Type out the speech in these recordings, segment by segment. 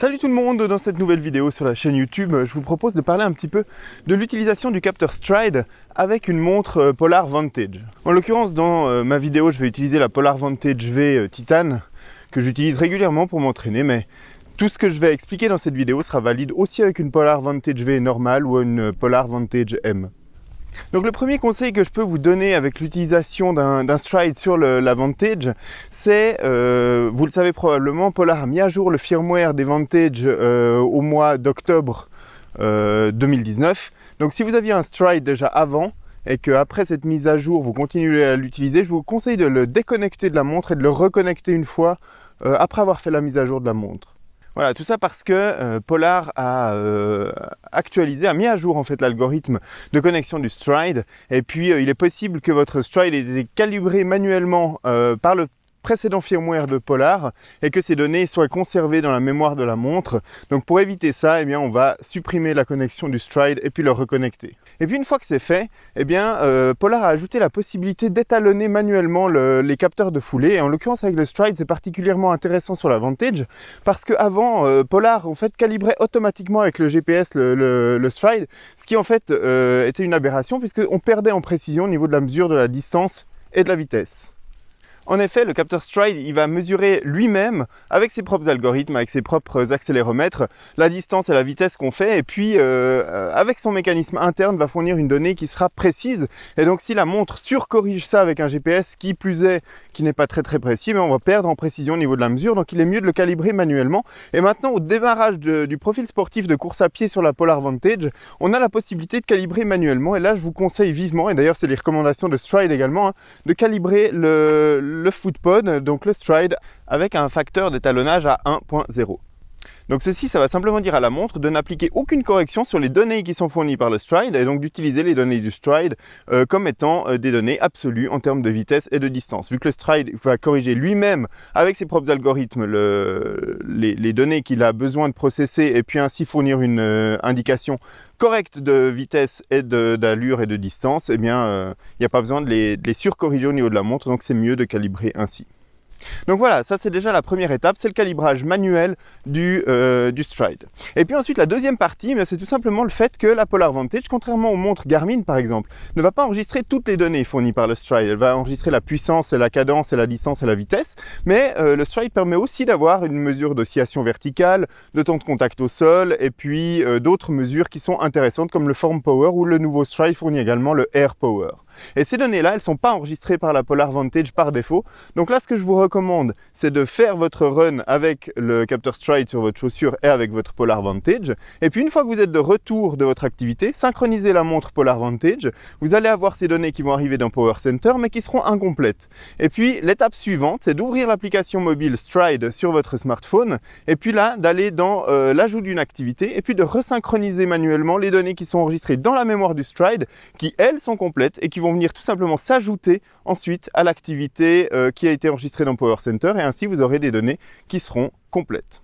Salut tout le monde, dans cette nouvelle vidéo sur la chaîne YouTube, je vous propose de parler un petit peu de l'utilisation du capteur Stryd avec une montre Polar Vantage. En l'occurrence, dans ma vidéo, je vais utiliser la Polar Vantage V Titan que j'utilise régulièrement pour m'entraîner, mais tout ce que je vais expliquer dans cette vidéo sera valide aussi avec une Polar Vantage V normale ou une Polar Vantage M. Donc le premier conseil que je peux vous donner avec l'utilisation d'un Stryd sur la Vantage, c'est, vous le savez probablement, Polar a mis à jour le firmware des Vantage au mois d'octobre 2019. Donc si vous aviez un Stryd déjà avant et qu'après cette mise à jour vous continuez à l'utiliser, je vous conseille de le déconnecter de la montre et de le reconnecter une fois après avoir fait la mise à jour de la montre. Voilà, tout ça parce que Polar a actualisé, a mis à jour en fait l'algorithme de connexion du Stryd, et puis il est possible que votre Stryd ait été calibré manuellement par le précédent firmware de Polar et que ces données soient conservées dans la mémoire de la montre. Donc pour éviter ça, eh bien, on va supprimer la connexion du Stryd et puis le reconnecter. Et puis une fois que c'est fait, eh bien, Polar a ajouté la possibilité d'étalonner manuellement les capteurs de foulée. Et en l'occurrence avec le Stryd, c'est particulièrement intéressant sur la Vantage parce qu'avant, Polar en fait calibrait automatiquement avec le GPS le Stryd, ce qui en fait était une aberration puisqu'on perdait en précision au niveau de la mesure de la distance et de la vitesse. En effet, le capteur Stryd, il va mesurer lui-même, avec ses propres algorithmes, avec ses propres accéléromètres, la distance et la vitesse qu'on fait, et puis avec son mécanisme interne, va fournir une donnée qui sera précise. Et donc si la montre surcorrige ça avec un GPS, qui plus est, qui n'est pas très précis, mais on va perdre en précision au niveau de la mesure, donc il est mieux de le calibrer manuellement. Et maintenant, au démarrage du profil sportif de course à pied sur la Polar Vantage, on a la possibilité de calibrer manuellement, et là je vous conseille vivement, et d'ailleurs c'est les recommandations de Stryd également, hein, de calibrer le footpod, donc le Stryd, avec un facteur d'étalonnage à 1.0. Donc ceci, ça va simplement dire à la montre de n'appliquer aucune correction sur les données qui sont fournies par le Stryd et donc d'utiliser les données du Stryd comme étant des données absolues en termes de vitesse et de distance. Vu que le Stryd va corriger lui-même avec ses propres algorithmes les données qu'il a besoin de processer et puis ainsi fournir une indication correcte de vitesse et d'allure et de distance, eh bien il n'y a pas besoin de les surcorriger au niveau de la montre, donc c'est mieux de calibrer ainsi. Donc voilà, ça c'est déjà la première étape, c'est le calibrage manuel du Stryd. Et puis ensuite la deuxième partie, c'est tout simplement le fait que la Polar Vantage, contrairement aux montres Garmin par exemple, ne va pas enregistrer toutes les données fournies par le Stryd. Elle va enregistrer la puissance et la cadence et la distance et la vitesse, mais le Stryd permet aussi d'avoir une mesure d'oscillation verticale, de temps de contact au sol, et puis d'autres mesures qui sont intéressantes comme le Form Power, ou le nouveau Stryd fournit également le Air Power. Et ces données-là, elles ne sont pas enregistrées par la Polar Vantage par défaut. Donc là, ce que je vous recommande, c'est de faire votre run avec le capteur Stryd sur votre chaussure et avec votre Polar Vantage. Et puis une fois que vous êtes de retour de votre activité, synchronisez la montre Polar Vantage. Vous allez avoir ces données qui vont arriver dans Power Center, mais qui seront incomplètes. Et puis l'étape suivante, c'est d'ouvrir l'application mobile Stryd sur votre smartphone. Et puis là, d'aller dans l'ajout d'une activité et puis de resynchroniser manuellement les données qui sont enregistrées dans la mémoire du Stryd, qui elles sont complètes et qui vont venir tout simplement s'ajouter ensuite à l'activité qui a été enregistrée dans Power Center, et ainsi vous aurez des données qui seront complètes.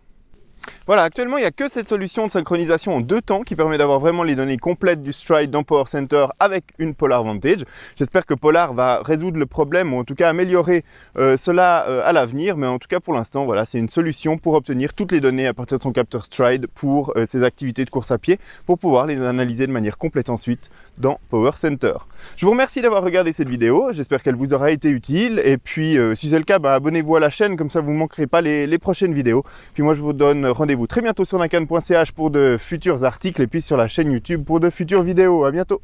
Voilà, actuellement il n'y a que cette solution de synchronisation en deux temps qui permet d'avoir vraiment les données complètes du Stryd dans Power Center avec une Polar Vantage. J'espère que Polar va résoudre le problème, ou en tout cas améliorer cela à l'avenir, mais en tout cas pour l'instant, voilà, c'est une solution pour obtenir toutes les données à partir de son capteur Stryd pour ses activités de course à pied, pour pouvoir les analyser de manière complète ensuite dans Power Center. Je vous remercie d'avoir regardé cette vidéo, j'espère qu'elle vous aura été utile, et puis si c'est le cas, abonnez-vous à la chaîne, comme ça vous ne manquerez pas les prochaines vidéos. Puis moi je vous donne rendez-vous très bientôt sur nakan.ch pour de futurs articles et puis sur la chaîne YouTube pour de futures vidéos. À bientôt!